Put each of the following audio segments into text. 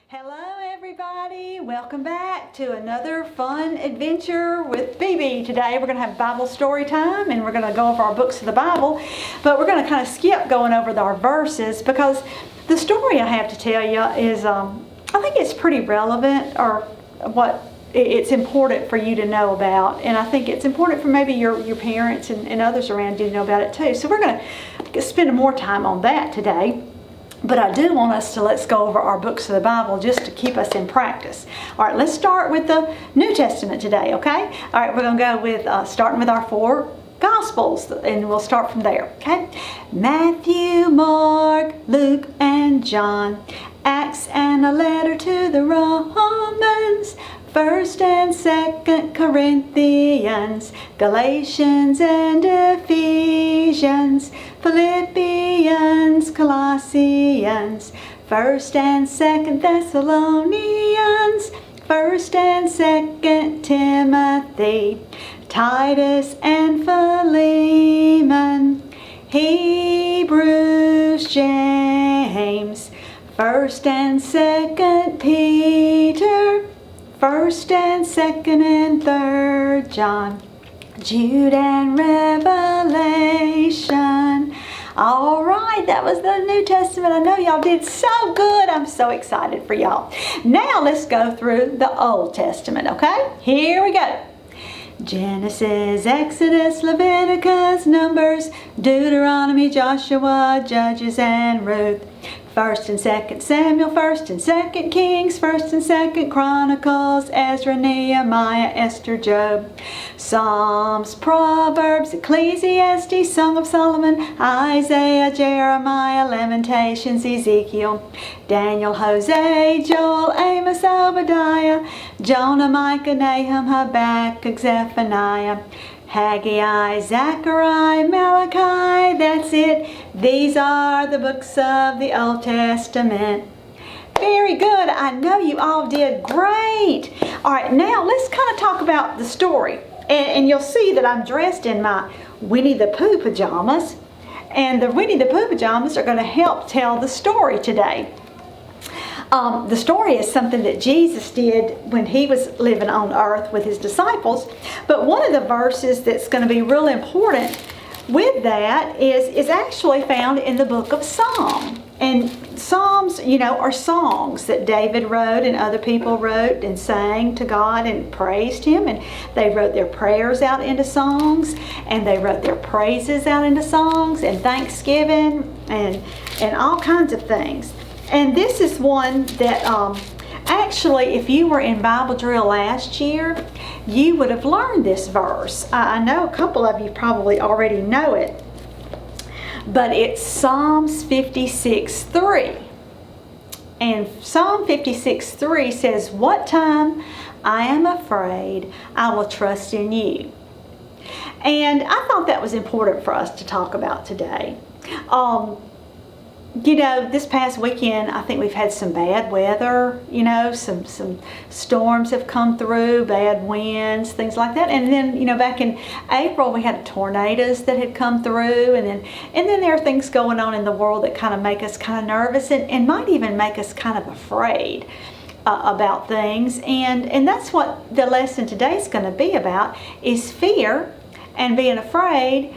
Hello everybody, welcome back to another fun adventure with BB. Today we're going to have Bible story time and we're going to go over our books of the Bible, but we're going to kind of skip going over our verses because the story I have to tell you is, I think it's pretty relevant, or what it's important for you to know about, and I think it's important for maybe your parents and others around you to know about it too. So we're going to spend more time on that today. But I do want us to let's go over our books of the Bible just to keep us in practice. All right, let's start with the New Testament today, okay? All right, we're going to go with starting with our four Gospels, and we'll start from there, okay? Matthew, Mark, Luke, and John. Acts and a letter to the Romans. 1st and 2nd Corinthians, Galatians and Ephesians, Philippians, Colossians, 1st and 2nd Thessalonians, 1st and 2nd Timothy, Titus and Philemon, Hebrews, James, 1st and 2nd Peter, 1st and 2nd and 3rd John, Jude and Revelation. All right, that was the New Testament. I know y'all did so good. I'm so excited for y'all. Now let's go through the Old Testament, okay? Here we go. Genesis, Exodus, Leviticus, Numbers, Deuteronomy, Joshua, Judges, and Ruth. 1st and 2nd Samuel, 1st and 2nd Kings, 1st and 2nd Chronicles, Ezra, Nehemiah, Esther, Job, Psalms, Proverbs, Ecclesiastes, Song of Solomon, Isaiah, Jeremiah, Lamentations, Ezekiel, Daniel, Hosea, Joel, Amos, Obadiah, Jonah, Micah, Nahum, Habakkuk, Zephaniah, Haggai, Zechariah, Malachi. That's it. These are the books of the Old Testament. Very good. I know you all did great. All right, now let's kind of talk about the story. And you'll see that I'm dressed in my Winnie the Pooh pajamas. And the Winnie the Pooh pajamas are going to help tell the story today. The story is something that Jesus did when he was living on earth with his disciples. But one of the verses that's going to be real important with that is actually found in the book of Psalms. And Psalms, are songs that David wrote and other people wrote and sang to God and praised him. And they wrote their prayers out into songs, and they wrote their praises out into songs, and thanksgiving and all kinds of things. And this is one that actually, if you were in Bible drill last year, you would have learned this verse. I know a couple of you probably already know it, but it's Psalms 56:3. And Psalm 56:3 says, "What time I am afraid, I will trust in you." And I thought that was important for us to talk about today. This past weekend, I think we've had some bad weather, some storms have come through, bad winds, things like that. And then, back in April, we had tornadoes that had come through. And then there are things going on in the world that kind of make us kind of nervous and might even make us kind of afraid about things. And that's what the lesson today is going to be about, is fear and being afraid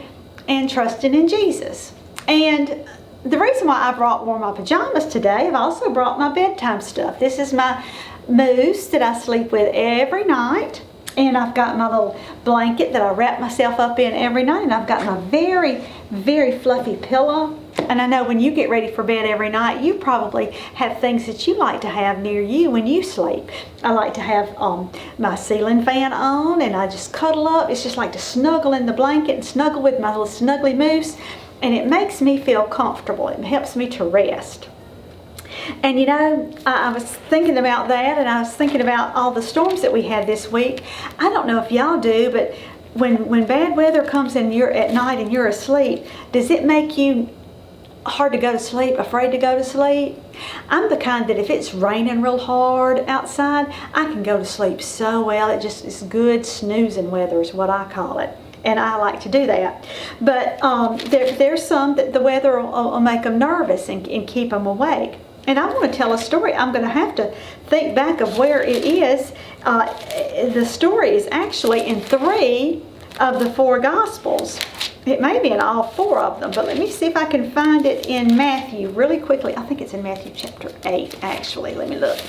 and trusting in Jesus. And the reason why I wore my pajamas today, I've also brought my bedtime stuff. This is my mousse that I sleep with every night. And I've got my little blanket that I wrap myself up in every night. And I've got my very, very fluffy pillow. And I know when you get ready for bed every night, you probably have things that you like to have near you when you sleep. I like to have my ceiling fan on, and I just cuddle up. It's just like to snuggle in the blanket and snuggle with my little snuggly mousse. And it makes me feel comfortable. It helps me to rest. And I was thinking about that, and I was thinking about all the storms that we had this week. I don't know if y'all do, but when bad weather comes and you're at night and you're asleep, does it make you hard to go to sleep, afraid to go to sleep? I'm the kind that if it's raining real hard outside, I can go to sleep so well. It's good snoozing weather is what I call it. And I like to do that. But there's some that the weather will make them nervous and keep them awake. And I want to tell a story. I'm going to have to think back of where it is. The story is actually in 3 of the 4 Gospels. It may be in all 4 of them, but let me see if I can find it in Matthew really quickly. I think it's in Matthew chapter 8, actually. Let me look.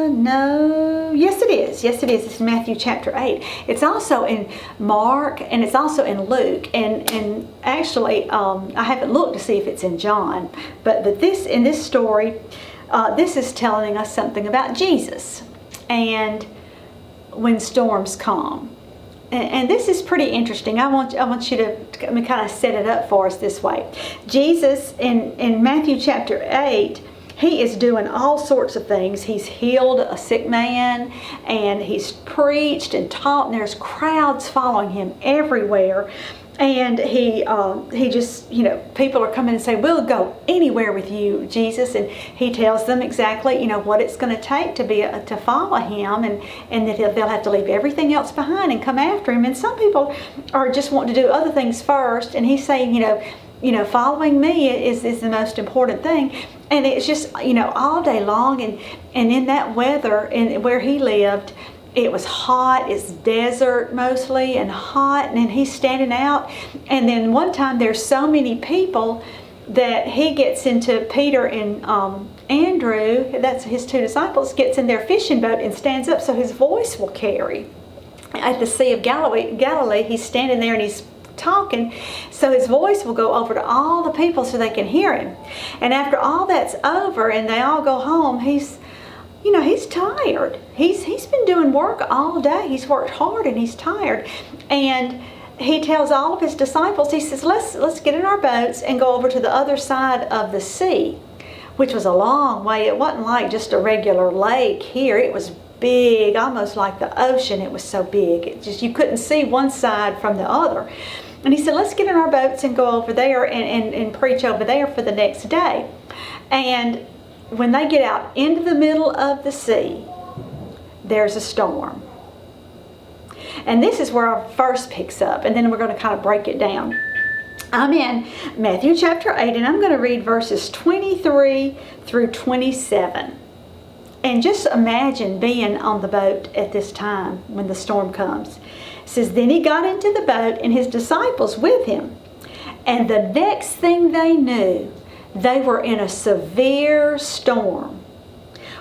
No. Yes, it is. Yes, it is. It's Matthew chapter 8. It's also in Mark, and it's also in Luke. And actually, I haven't looked to see if it's in John. But in this story, this is telling us something about Jesus and when storms come. And this is pretty interesting. I want you to kind of set it up for us this way. Jesus, in Matthew chapter 8, he is doing all sorts of things. He's healed a sick man, and he's preached and taught, and there's crowds following him everywhere. And he just, people are coming and say, we'll go anywhere with you, Jesus. And he tells them exactly, what it's going to take to follow him, and that they'll have to leave everything else behind and come after him. And some people are just wanting to do other things first. And he's saying, following me is the most important thing. And it's just, all day long. And in that weather, and where he lived, it was hot. It's desert mostly and hot. And then he's standing out. And then one time there's so many people that he gets into, Peter and Andrew, that's his 2 disciples, gets in their fishing boat and stands up so his voice will carry. At the Sea of Galilee, he's standing there and he's talking, so his voice will go over to all the people so they can hear him. And after all that's over and they all go home, he's tired. He's been doing work all day. He's worked hard and he's tired. And he tells all of his disciples, he says, let's get in our boats and go over to the other side of the sea, which was a long way. It wasn't like just a regular lake here. It was big, almost like the ocean. It was so big. You couldn't see one side from the other. And he said, let's get in our boats and go over there and preach over there for the next day. And when they get out into the middle of the sea, there's a storm. And this is where our verse picks up, and then we're going to kind of break it down. I'm in Matthew chapter 8, and I'm going to read verses 23 through 27. And just imagine being on the boat at this time when the storm comes. It says, then he got into the boat and his disciples with him. And the next thing they knew, they were in a severe storm.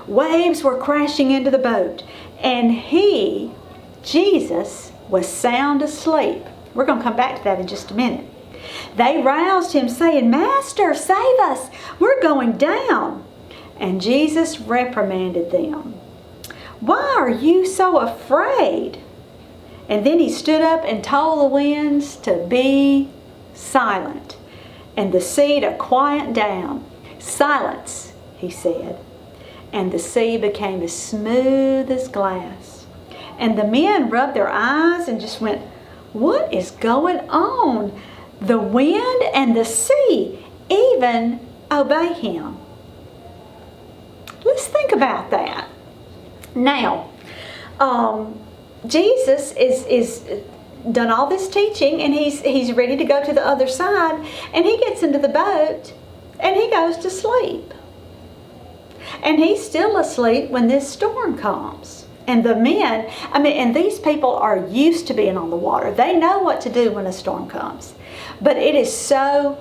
Waves were crashing into the boat, and he, Jesus, was sound asleep. We're going to come back to that in just a minute. They roused him, saying, Master, save us. We're going down. And Jesus reprimanded them. Why are you so afraid? And then he stood up and told the winds to be silent, and the sea to quiet down. Silence, he said. And the sea became as smooth as glass. And the men rubbed their eyes and just went, what is going on? The wind and the sea even obey him. Let's think about that. Now, Jesus is done all this teaching, and he's ready to go to the other side, and he gets into the boat and he goes to sleep. And he's still asleep when this storm comes. And the men, and these people are used to being on the water. They know what to do when a storm comes. But it is so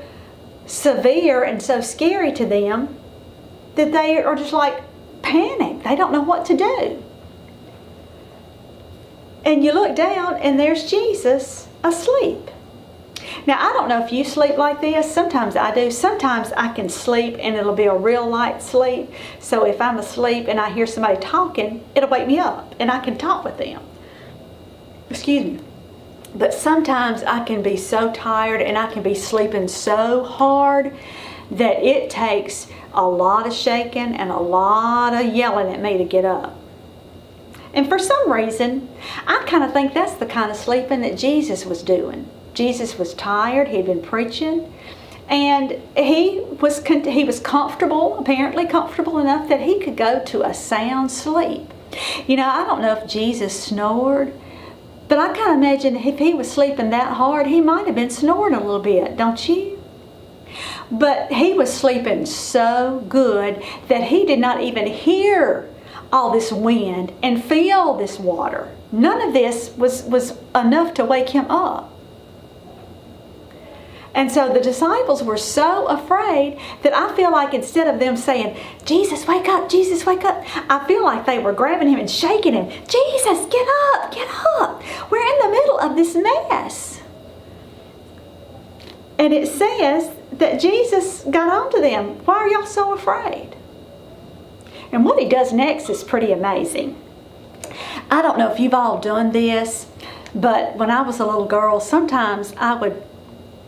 severe and so scary to them that they are just like panicked. They don't know what to do. And you look down and there's Jesus asleep. Now, I don't know if you sleep like this. Sometimes I do. Sometimes I can sleep and it'll be a real light sleep. So if I'm asleep and I hear somebody talking, it'll wake me up and I can talk with them. Excuse me. But sometimes I can be so tired and I can be sleeping so hard that it takes a lot of shaking and a lot of yelling at me to get up. And for some reason, I kind of think that's the kind of sleeping that Jesus was doing. Jesus was tired. He'd been preaching. And he was comfortable, apparently comfortable enough that he could go to a sound sleep. You know, I don't know if Jesus snored, but I kind of imagine if he was sleeping that hard, he might have been snoring a little bit, don't you? But he was sleeping so good that he did not even hear all this wind and feel this water. None of this was enough to wake him up. And so the disciples were so afraid that I feel like instead of them saying, Jesus, wake up, Jesus, wake up, I feel like they were grabbing him and shaking him. Jesus, get up, get up. We're in the middle of this mess. And it says that Jesus got on to them. Why are y'all so afraid? And what he does next is pretty amazing. I don't know if you've all done this, but when I was a little girl, sometimes I would,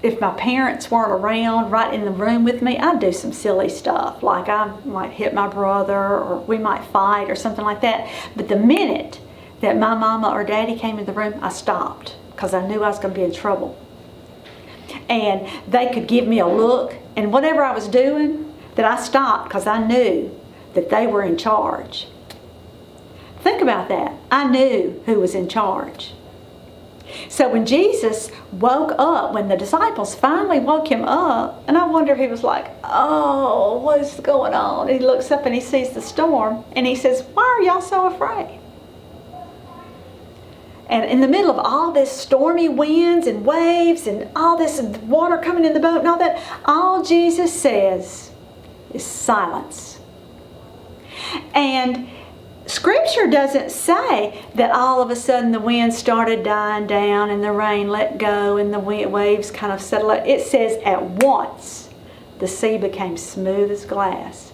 if my parents weren't around right in the room with me, I'd do some silly stuff. Like I might hit my brother, or we might fight or something like that. But the minute that my mama or daddy came in the room, I stopped because I knew I was going to be in trouble. And they could give me a look, and whatever I was doing, that I stopped because I knew that they were in charge. Think about that. I knew who was in charge. So when Jesus woke up, when the disciples finally woke him up, and I wonder if he was like, oh, what is going on? And he looks up and he sees the storm, and he says, why are y'all so afraid? And in the middle of all this stormy winds and waves and all this water coming in the boat and all that, all Jesus says is silence. And Scripture doesn't say that all of a sudden the wind started dying down and the rain let go and the waves kind of settled out. It says at once the sea became smooth as glass.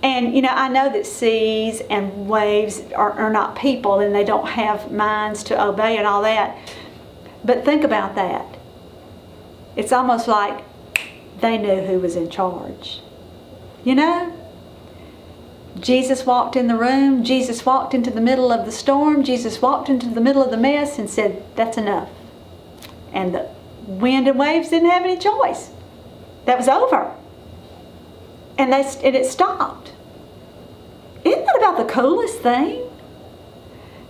And, you know, I know that seas and waves are not people and they don't have minds to obey and all that. But think about that. It's almost like they knew who was in charge. You know? Jesus walked in the room. Jesus walked into the middle of the storm. Jesus walked into the middle of the mess and said, that's enough. And the wind and waves didn't have any choice. That was over. And it stopped. Isn't that about the coolest thing?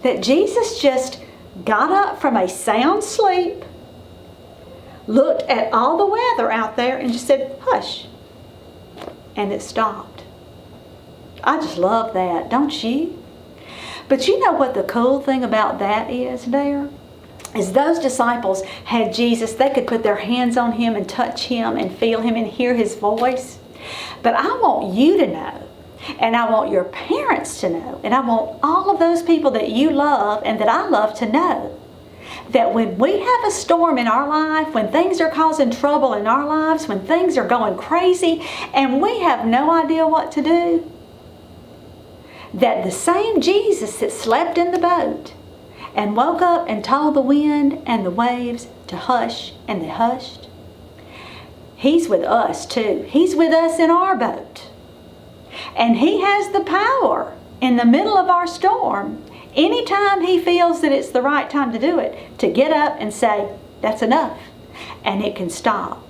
That Jesus just got up from a sound sleep, looked at all the weather out there and just said, hush. And it stopped. I just love that, don't you? But you know what the cool thing about that is there? Is those disciples had Jesus, they could put their hands on him and touch him and feel him and hear his voice. But I want you to know, and I want your parents to know, and I want all of those people that you love and that I love to know, that when we have a storm in our life, when things are causing trouble in our lives, when things are going crazy and we have no idea what to do, that the same Jesus that slept in the boat and woke up and told the wind and the waves to hush, and they hushed, he's with us too. He's with us in our boat. And he has the power in the middle of our storm, anytime he feels that it's the right time to do it, to get up and say, that's enough, and it can stop.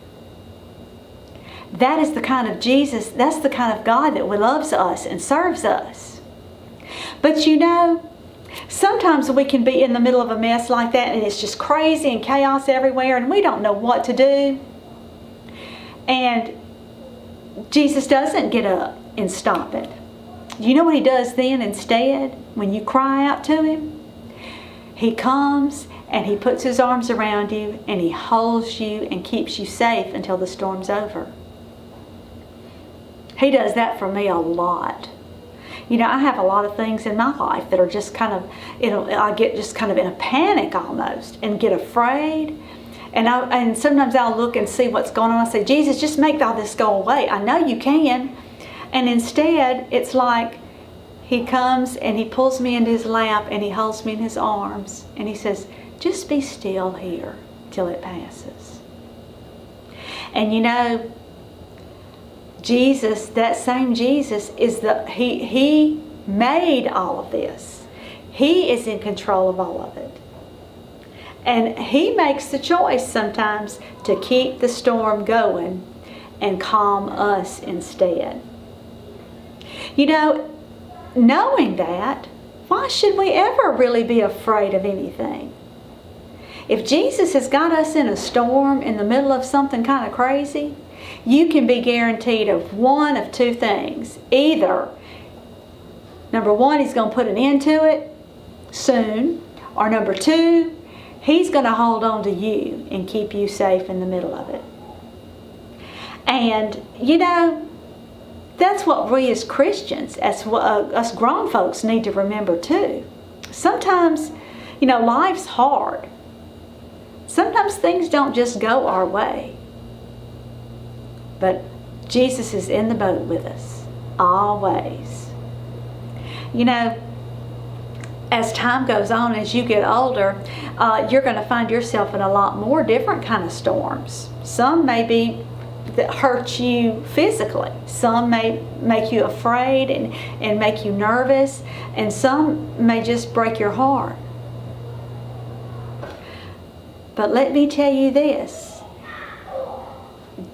That is the kind of Jesus, that's the kind of God that loves us and serves us. But you know, sometimes we can be in the middle of a mess like that and it's just crazy and chaos everywhere and we don't know what to do. And Jesus doesn't get up and stop it. You know what he does then instead when you cry out to him? He comes and he puts his arms around you and he holds you and keeps you safe until the storm's over. He does that for me a lot. You know, I have a lot of things in my life that are just kind of, I get just kind of in a panic almost and get afraid. And sometimes I'll look and see what's going on. I say, Jesus, just make all this go away. I know you can. And instead, it's like he comes and he pulls me into his lap and he holds me in his arms. And he says, just be still here till it passes. And you know, Jesus, that same Jesus, he made all of this. He is in control of all of it. And he makes the choice sometimes to keep the storm going and calm us instead. You know, knowing that, why should we ever really be afraid of anything? If Jesus has got us in a storm in the middle of something kind of crazy, you can be guaranteed of one of two things. Either, number one, He's going to put an end to it soon, or number two, He's going to hold on to you and keep you safe in the middle of it. And, you know, that's what we as Christians, as us grown folks, need to remember too. Sometimes, you know, life's hard. Sometimes things don't just go our way. But Jesus is in the boat with us, always. You know, as time goes on, as you get older, you're going to find yourself in a lot more different kind of storms. Some may be that hurt you physically. Some may make you afraid and make you nervous. And some may just break your heart. But let me tell you this.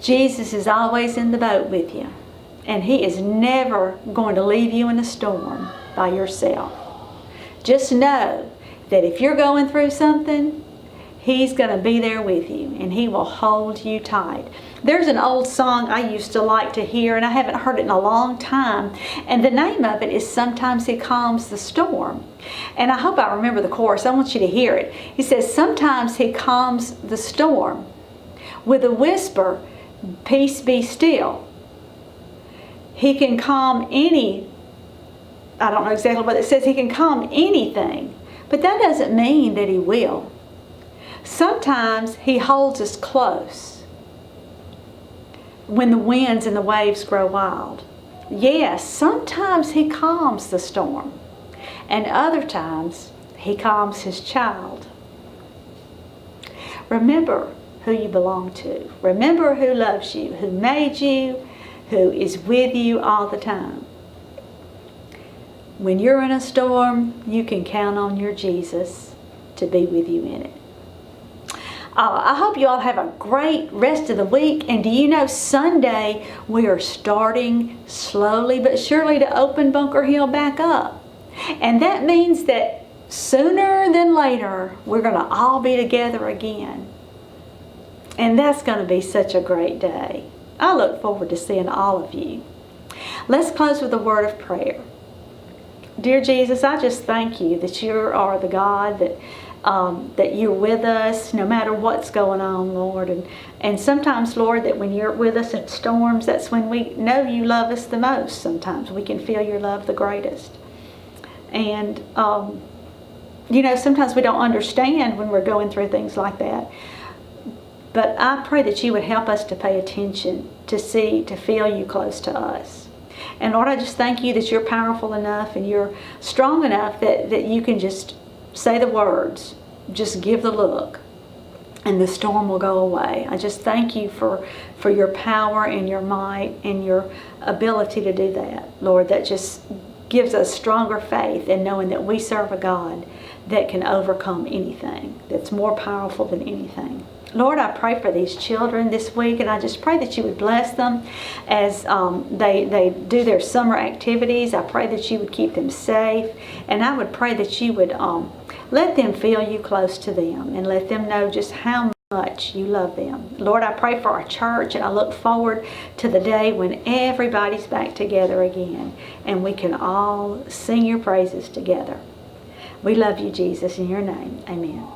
Jesus is always in the boat with you. And He is never going to leave you in a storm by yourself. Just know that if you're going through something, He's going to be there with you, and He will hold you tight. There's an old song I used to like to hear, and I haven't heard it in a long time, and the name of it is Sometimes He Calms the Storm. And I hope I remember the chorus. I want you to hear it. He says, sometimes He calms the storm with a whisper, peace be still. He can calm any, I don't know exactly what it says, He can calm anything, but that doesn't mean that He will. Sometimes He holds us close when the winds and the waves grow wild. Yes, sometimes He calms the storm, and other times He calms His child. Remember who you belong to. Remember who loves you, who made you, who is with you all the time. When you're in a storm, you can count on your Jesus to be with you in it. I hope you all have a great rest of the week. And do you know, Sunday we are starting slowly but surely to open Bunker Hill back up. And that means that sooner than later, we're going to all be together again. And that's going to be such a great day. I look forward to seeing all of you. Let's close with a word of prayer. Dear Jesus, I just thank you that you are the God that you're with us no matter what's going on, Lord. And sometimes, Lord, that when you're with us in storms, that's when we know you love us the most. Sometimes we can feel your love the greatest. And, you know, sometimes we don't understand when we're going through things like that. But I pray that you would help us to pay attention, to see, to feel you close to us. And Lord, I just thank you that you're powerful enough and you're strong enough that you can just say the words, just give the look, and the storm will go away. I just thank you for your power and your might and your ability to do that, Lord. That just gives us stronger faith in knowing that we serve a God that can overcome anything, that's more powerful than anything. Lord, I pray for these children this week, and I just pray that you would bless them as they do their summer activities. I pray that you would keep them safe, and I would pray that you would let them feel you close to them and let them know just how much you love them. Lord, I pray for our church, and I look forward to the day when everybody's back together again and we can all sing your praises together. We love you, Jesus, in your name. Amen.